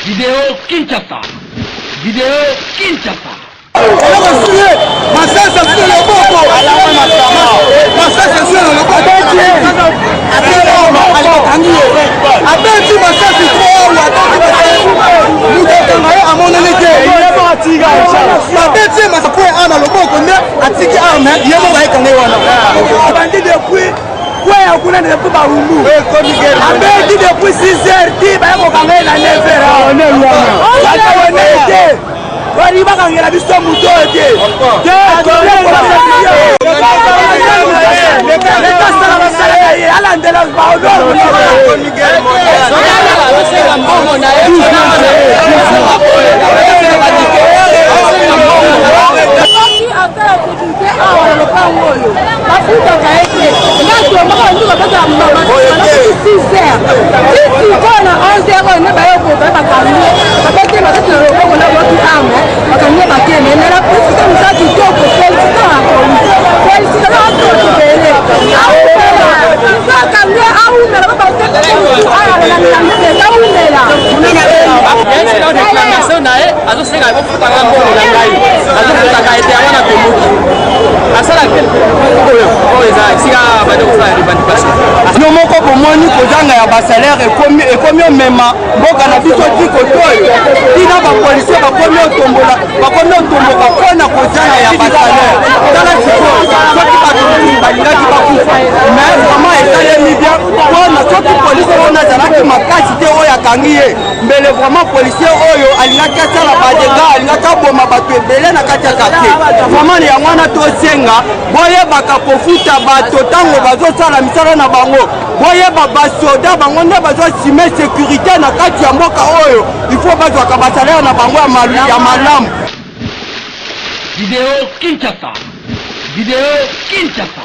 Vidéo Kinshasa. Vidéo Kinshasa. Ouais, on connaît depuis Barumbu. Avec depuis 6 heures, qui va y avoir la neve. On est là. On est là. On y va quand il y a la vision mouton. salaire et combien même boka na biso tiko toyo ina ba policier ba combien tombola kona kozana ya ba salaire tala tiko soki ba balinga ki ba kufa mais vraiment esalemi bien kona soki policier ona zalaki makasi te oyo akangi ye mbele vraiment policier oyo alingaki asala badega alingaki aboma bato ebele na kati ya quartier vraiment yango wana tosenga boyebaka kofuta bato ntango bazosala misala na bango boyeba basoda bango nde bazosime sécurité na kati ya mboka oyo il faut bazwaka basalaire na bango ya malamu. Vidéo Kinshasa. Vidéo Kinshasa.